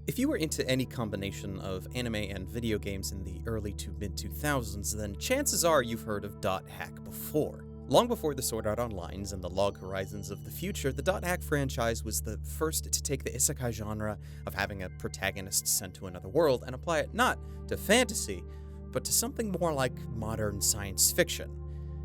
If you were into any combination of anime and video games in the early to mid-2000s, then chances are you've heard of dot hack before. Long before the Sword Art Onlines and the Log Horizons of the future, the dot hack franchise was the first to take the isekai genre of having a protagonist sent to another world and apply it not to fantasy, but to something more like modern science fiction,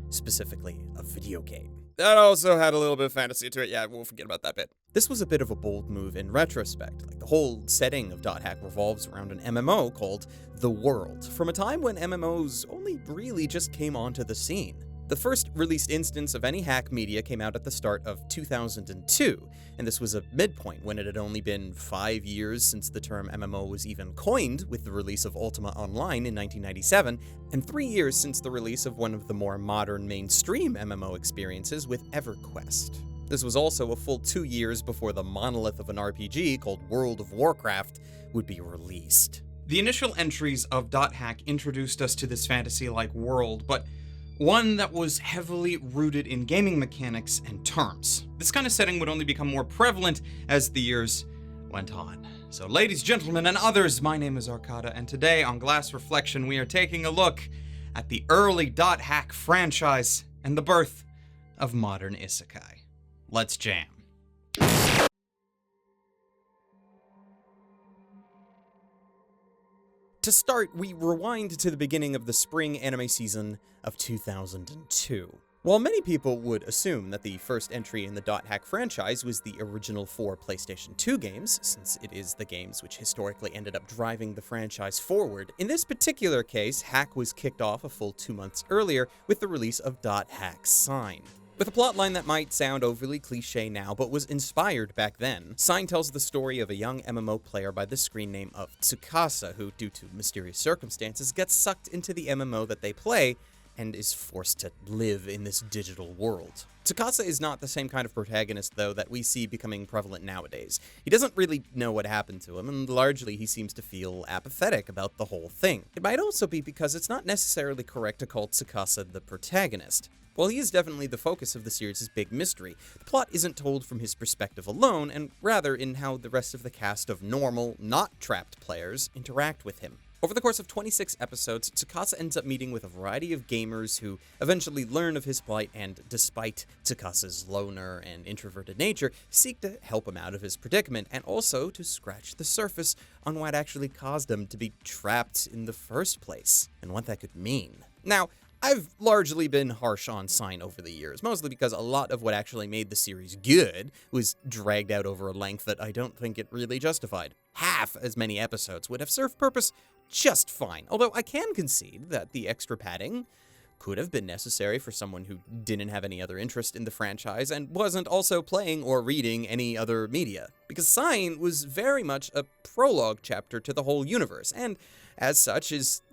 specifically a video game. That also had a little bit of fantasy to it, yeah, we'll forget about that bit. This was a bit of a bold move in retrospect. Like, the whole setting of dot hack revolves around an MMO called The World, from a time when MMOs only really just came onto the scene. The first released instance of any hack media came out at the start of 2002, and this was a midpoint when it had only been 5 years since the term MMO was even coined with the release of Ultima Online in 1997, and 3 years since the release of one of the more modern mainstream MMO experiences with EverQuest. This was also a full 2 years before the monolith of an RPG called World of Warcraft would be released. The initial entries of dot hack introduced us to this fantasy-like world, but one that was heavily rooted in gaming mechanics and terms. This kind of setting would only become more prevalent as the years went on. So ladies, gentlemen, and others, my name is Arcada, and today on Glass Reflection we are taking a look at the early dot hack franchise and the birth of modern isekai. Let's jam. To start, we rewind to the beginning of the spring anime season of 2002. While many people would assume that the first entry in the dot hack franchise was the original 4 PlayStation 2 games, since it is the games which historically ended up driving the franchise forward, in this particular case, hack was kicked off a full 2 months earlier with the release of dot hack Sign. With a plotline that might sound overly cliche now, but was inspired back then, Sign tells the story of a young MMO player by the screen name of Tsukasa, who, due to mysterious circumstances, gets sucked into the MMO that they play, and is forced to live in this digital world. Tsukasa is not the same kind of protagonist, though, that we see becoming prevalent nowadays. He doesn't really know what happened to him, and largely he seems to feel apathetic about the whole thing. It might also be because it's not necessarily correct to call Tsukasa the protagonist. While he is definitely the focus of the series' big mystery, the plot isn't told from his perspective alone, and rather in how the rest of the cast of normal, not trapped players interact with him. Over the course of 26 episodes, Tsukasa ends up meeting with a variety of gamers who eventually learn of his plight and, despite Tsukasa's loner and introverted nature, seek to help him out of his predicament and also to scratch the surface on what actually caused him to be trapped in the first place, and what that could mean. Now, I've largely been harsh on Sign over the years, mostly because a lot of what actually made the series good was dragged out over a length that I don't think it really justified. Half as many episodes would have served purpose just fine, although I can concede that the extra padding could have been necessary for someone who didn't have any other interest in the franchise and wasn't also playing or reading any other media, because Sign was very much a prologue chapter to the whole universe, and as such is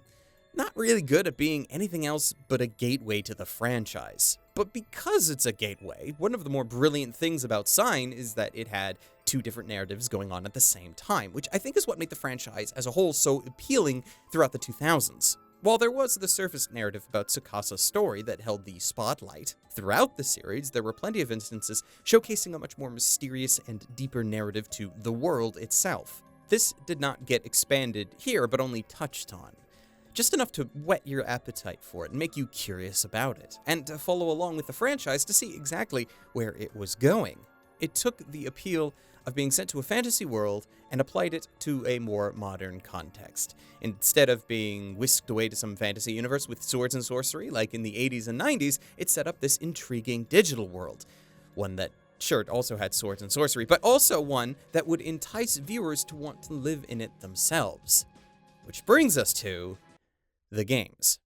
not really good at being anything else but a gateway to the franchise. But because it's a gateway, one of the more brilliant things about Sign is that it had 2 different narratives going on at the same time, which I think is what made the franchise as a whole so appealing throughout the 2000s. While there was the surface narrative about Tsukasa's story that held the spotlight, throughout the series there were plenty of instances showcasing a much more mysterious and deeper narrative to the world itself. This did not get expanded here, but only touched on. Just enough to whet your appetite for it and make you curious about it, and to follow along with the franchise to see exactly where it was going. It took the appeal of being sent to a fantasy world and applied it to a more modern context. Instead of being whisked away to some fantasy universe with swords and sorcery like in the 80s and 90s, it set up this intriguing digital world. One that, sure, it also had swords and sorcery, but also one that would entice viewers to want to live in it themselves. Which brings us to the games.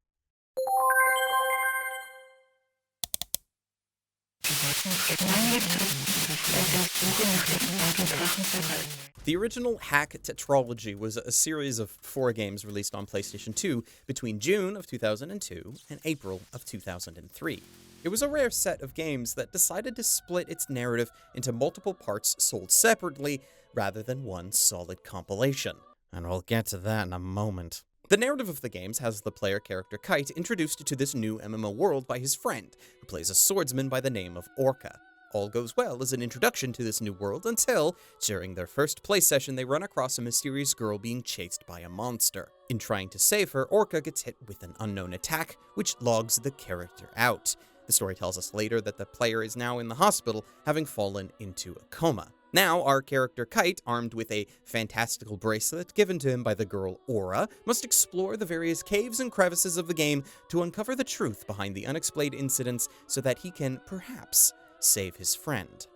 The original Hack tetralogy was a series of 4 games released on PlayStation 2 between June of 2002 and April of 2003. It was a rare set of games that decided to split its narrative into multiple parts sold separately rather than one solid compilation. And we'll get to that in a moment. The narrative of the games has the player character Kite introduced to this new MMO world by his friend, who plays a swordsman by the name of Orca. all goes well as an introduction to this new world until, during their first play session, they run across a mysterious girl being chased by a monster. In trying to save her, Orca gets hit with an unknown attack, which logs the character out. The story tells us later that the player is now in the hospital, having fallen into a coma. Now, our character Kite, armed with a fantastical bracelet given to him by the girl Aura, must explore the various caves and crevices of the game to uncover the truth behind the unexplained incidents so that he can, perhaps, save his friend.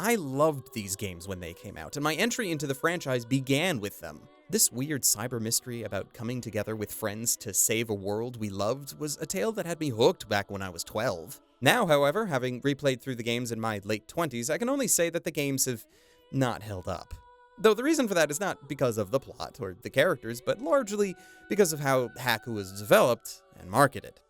I loved these games when they came out, and my entry into the franchise began with them. This weird cyber mystery about coming together with friends to save a world we loved was a tale that had me hooked back when I was 12. Now, however, having replayed through the games in my late 20s, I can only say that the games have not held up. Though the reason for that is not because of the plot or the characters, but largely because of how Haku was developed and marketed.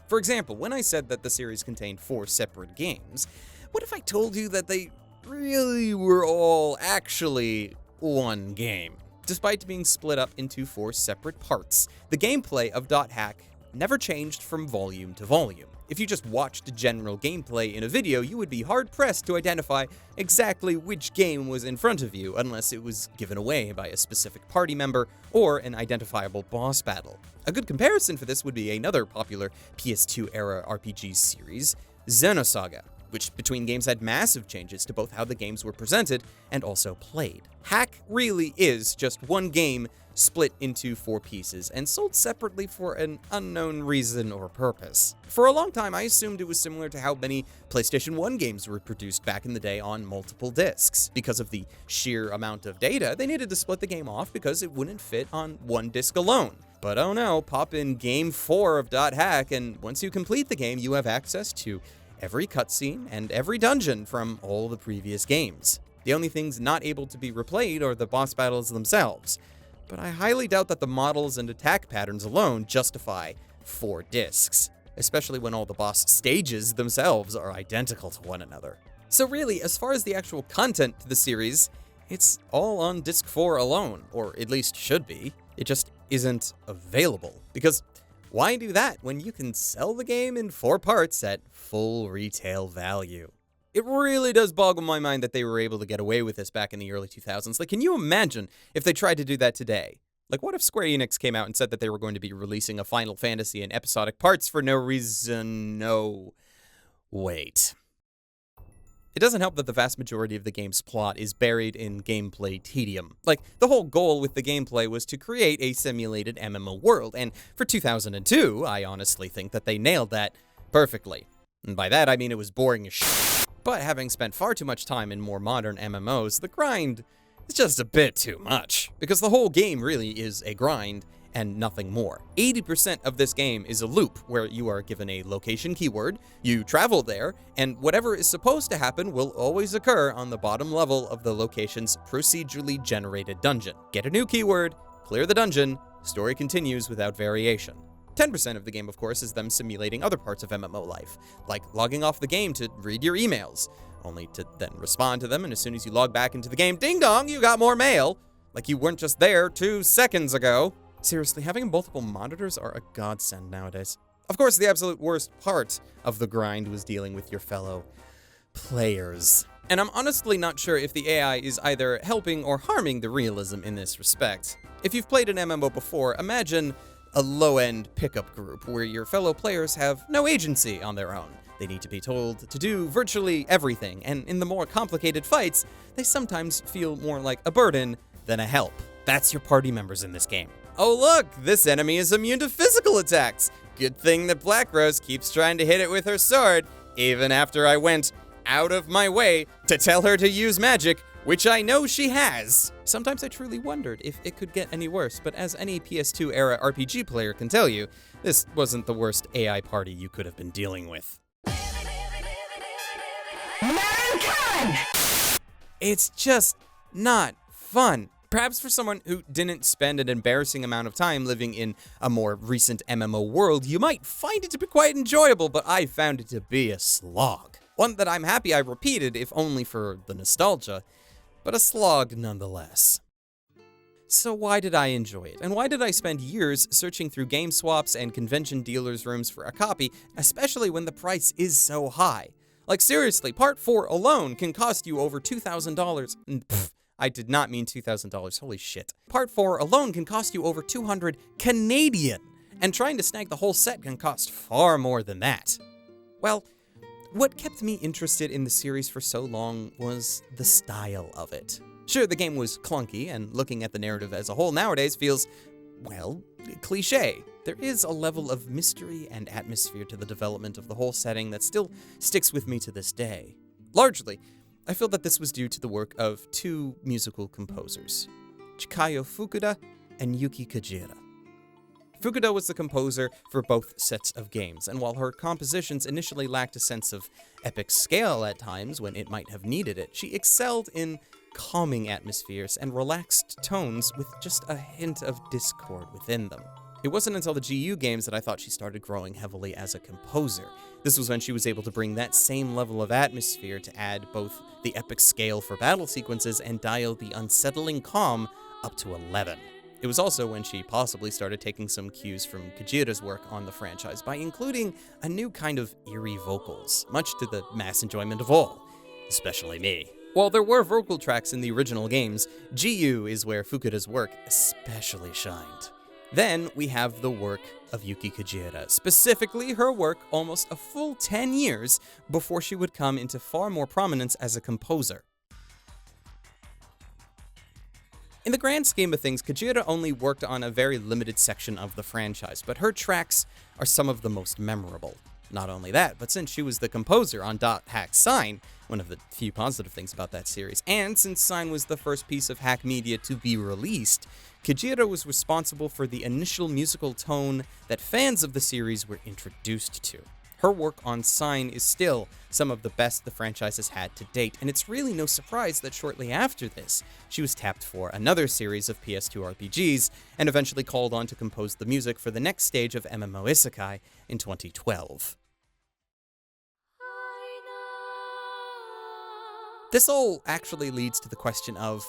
For example, when I said that the series contained 4 separate games, what if I told you that they really were all actually one game? Despite being split up into 4 separate parts, the gameplay of .hack never changed from volume to volume. If you just watched general gameplay in a video, you would be hard-pressed to identify exactly which game was in front of you, unless it was given away by a specific party member or an identifiable boss battle. A good comparison for this would be another popular PS2-era RPG series, Xenosaga, which between games had massive changes to both how the games were presented and also played. Hack really is just one game split into 4 pieces and sold separately for an unknown reason or purpose. For a long time, I assumed it was similar to how many PlayStation 1 games were produced back in the day on multiple discs. Because of the sheer amount of data, they needed to split the game off because it wouldn't fit on one disc alone. But oh no, pop in Game 4 of .hack, and once you complete the game, you have access to every cutscene and every dungeon from all the previous games. The only things not able to be replayed are the boss battles themselves, but I highly doubt that the models and attack patterns alone justify 4 discs, especially when all the boss stages themselves are identical to one another. So really, as far as the actual content to the series, it's all on disc 4 alone, or at least should be. It just isn't available, because why do that when you can sell the game in 4 parts at full retail value? It really does boggle my mind that they were able to get away with this back in the early 2000s. Like, can you imagine if they tried to do that today? Like, what if Square Enix came out and said that they were going to be releasing a Final Fantasy in episodic parts for no reason? No. Wait. It doesn't help that the vast majority of the game's plot is buried in gameplay tedium. Like, the whole goal with the gameplay was to create a simulated MMO world, and for 2002, I honestly think that they nailed that perfectly. And by that, I mean it was boring as shit. But having spent far too much time in more modern MMOs, the grind is just a bit too much. Because the whole game really is a grind and nothing more. 80% of this game is a loop where you are given a location keyword, you travel there, and whatever is supposed to happen will always occur on the bottom level of the location's procedurally generated dungeon. Get a new keyword, clear the dungeon, story continues without variation. 10% of the game, of course, is them simulating other parts of MMO life, like logging off the game to read your emails, only to then respond to them, and as soon as you log back into the game, ding dong, you got more mail! Like you weren't just there 2 seconds ago. Seriously, having multiple monitors are a godsend nowadays. Of course, the absolute worst part of the grind was dealing with your fellow players. And I'm honestly not sure if the AI is either helping or harming the realism in this respect. If you've played an MMO before, imagine a low-end pickup group where your fellow players have no agency on their own. They need to be told to do virtually everything, and in the more complicated fights, they sometimes feel more like a burden than a help. That's your party members in this game. Oh look, this enemy is immune to physical attacks. Good thing that Black Rose keeps trying to hit it with her sword, even after I went out of my way to tell her to use magic, which I know she has. Sometimes I truly wondered if it could get any worse, but as any PS2-era RPG player can tell you, this wasn't the worst AI party you could have been dealing with. Mankind! It's just not fun. Perhaps for someone who didn't spend an embarrassing amount of time living in a more recent MMO world, you might find it to be quite enjoyable, but I found it to be a slog. One that I'm happy I repeated, if only for the nostalgia, but a slog nonetheless. So why did I enjoy it? And why did I spend years searching through game swaps and convention dealers' rooms for a copy, especially when the price is so high? Like seriously, Part 4 alone can cost you over $2,000. I did not mean $2,000, holy shit. Part 4 alone can cost you over 200 Canadian, and trying to snag the whole set can cost far more than that. Well, what kept me interested in the series for so long was the style of it. Sure, the game was clunky, and looking at the narrative as a whole nowadays feels, well, cliché. There is a level of mystery and atmosphere to the development of the whole setting that still sticks with me to this day. Largely, I feel that this was due to the work of two musical composers, Chikayo Fukuda and Yuki Kajira. Fukuda was the composer for both sets of games, and while her compositions initially lacked a sense of epic scale at times when it might have needed it, she excelled in calming atmospheres and relaxed tones with just a hint of discord within them. It wasn't until the GU games that I thought she started growing heavily as a composer. This was when she was able to bring that same level of atmosphere to add both the epic scale for battle sequences and dial the unsettling calm up to 11. It was also when she possibly started taking some cues from Kajira's work on the franchise by including a new kind of eerie vocals, much to the mass enjoyment of all, especially me. While there were vocal tracks in the original games, GU is where Fukuda's work especially shined. Then we have the work of Yuki Kajira, specifically her work almost a full 10 years before she would come into far more prominence as a composer. In the grand scheme of things, Kajira only worked on a very limited section of the franchise, but her tracks are some of the most memorable. Not only that, but since she was the composer on .hack Sign, one of the few positive things about that series, and since Sign was the first piece of hack media to be released, Kajira was responsible for the initial musical tone that fans of the series were introduced to. Her work on Sign is still some of the best the franchise has had to date, and it's really no surprise that shortly after this, she was tapped for another series of PS2 RPGs, and eventually called on to compose the music for the next stage of MMO Isekai in 2012. This all actually leads to the question of,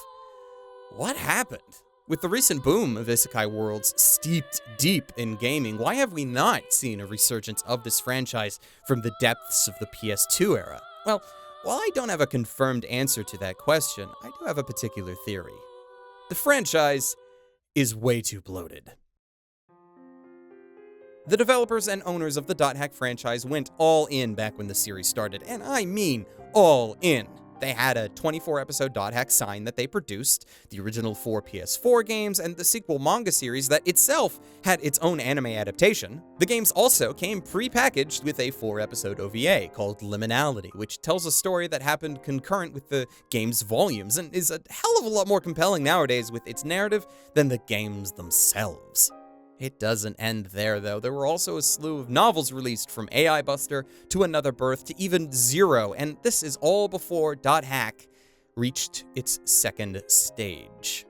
what happened? With the recent boom of isekai worlds steeped deep in gaming, why have we not seen a resurgence of this franchise from the depths of the PS2 era? Well, while I don't have a confirmed answer to that question, I do have a particular theory. The franchise is way too bloated. The developers and owners of the .hack franchise went all in back when the series started, and I mean all in. They had a 24-episode .hack Sign that they produced, the original 4 PS4 games, and the sequel manga series that itself had its own anime adaptation. The games also came pre-packaged with a 4-episode OVA called Liminality, which tells a story that happened concurrent with the game's volumes, and is a hell of a lot more compelling nowadays with its narrative than the games themselves. It doesn't end there, though. There were also a slew of novels released, from AI Buster to Another Birth to even Zero, and this is all before .hack reached its second stage.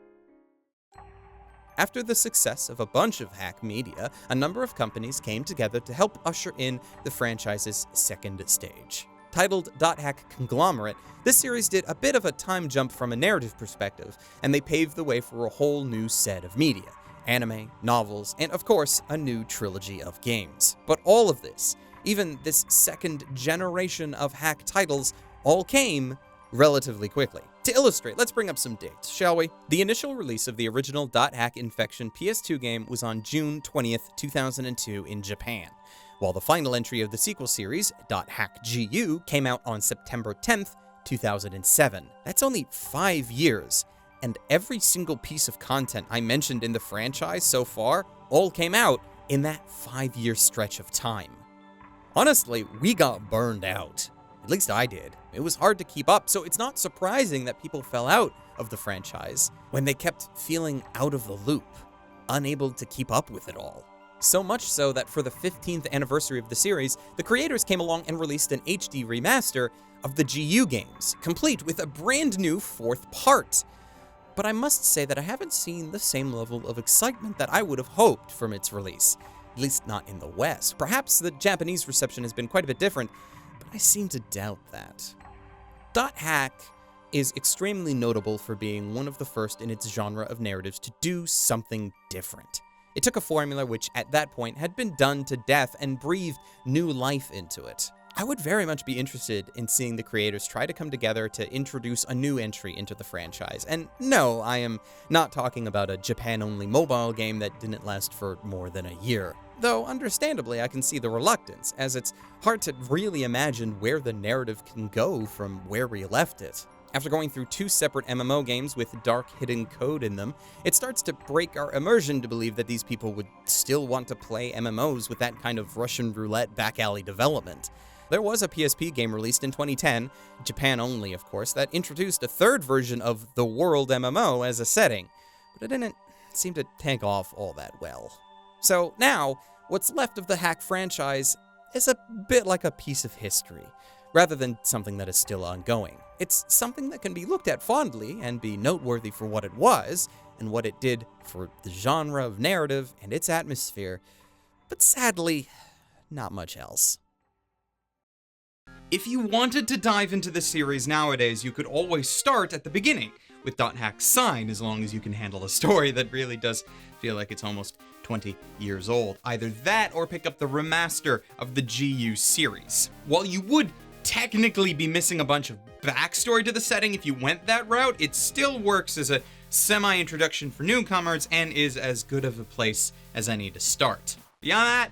After the success of a bunch of hack media, a number of companies came together to help usher in the franchise's second stage. Titled .hack Conglomerate, this series did a bit of a time jump from a narrative perspective, and they paved the way for a whole new set of media. Anime, novels, and of course, a new trilogy of games. But all of this, even this second generation of hack titles, all came relatively quickly. To illustrate, let's bring up some dates, shall we? The initial release of the original .hack Infection PS2 game was on June 20th, 2002 in Japan, while the final entry of the sequel series, .hack GU, came out on September 10th, 2007. That's only 5 years. And every single piece of content I mentioned in the franchise so far all came out in that 5-year stretch of time. Honestly, we got burned out. At least I did. It was hard to keep up, so it's not surprising that people fell out of the franchise when they kept feeling out of the loop, unable to keep up with it all. So much so that for the 15th anniversary of the series, the creators came along and released an HD remaster of the GU games, complete with a brand new 4th part. But I must say that I haven't seen the same level of excitement that I would have hoped from its release, at least not in the West. Perhaps the Japanese reception has been quite a bit different, but I seem to doubt that. .hack is extremely notable for being one of the first in its genre of narratives to do something different. It took a formula which, at that point, had been done to death and breathed new life into it. I would very much be interested in seeing the creators try to come together to introduce a new entry into the franchise. And no, I am not talking about a Japan-only mobile game that didn't last for more than a year. Though, understandably, I can see the reluctance, as it's hard to really imagine where the narrative can go from where we left it. After going through 2 separate MMO games with dark hidden code in them, it starts to break our immersion to believe that these people would still want to play MMOs with that kind of Russian roulette back alley development. There was a PSP game released in 2010, Japan only of course, that introduced a 3rd version of the World MMO as a setting, but it didn't seem to take off all that well. So now, what's left of the Hack franchise is a bit like a piece of history, rather than something that is still ongoing. It's something that can be looked at fondly and be noteworthy for what it was, and what it did for the genre of narrative and its atmosphere, but sadly, not much else. If you wanted to dive into the series nowadays, you could always start at the beginning with .hack Sign, as long as you can handle a story that really does feel like it's almost 20 years old. Either that or pick up the remaster of the GU series. While you would technically be missing a bunch of backstory to the setting if you went that route, it still works as a semi-introduction for newcomers and is as good of a place as any to start. Beyond that,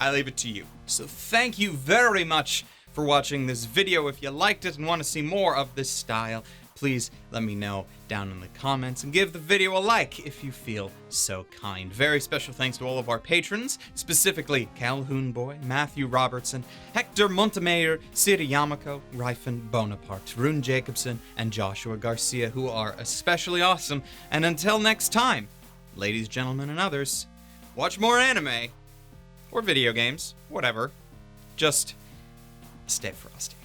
I leave it to you. So thank you very much for watching this video. If you liked it and want to see more of this style, please let me know down in the comments and give the video a like if you feel so kind. Very special thanks to all of our patrons, specifically Calhoun Boy, Matthew Robertson, Hector Montemayor, Siri Yamako, Ryfen Bonaparte, Rune Jacobson, and Joshua Garcia, who are especially awesome. And until next time, ladies, gentlemen, and others, watch more anime, or video games, whatever. Just stay frosty.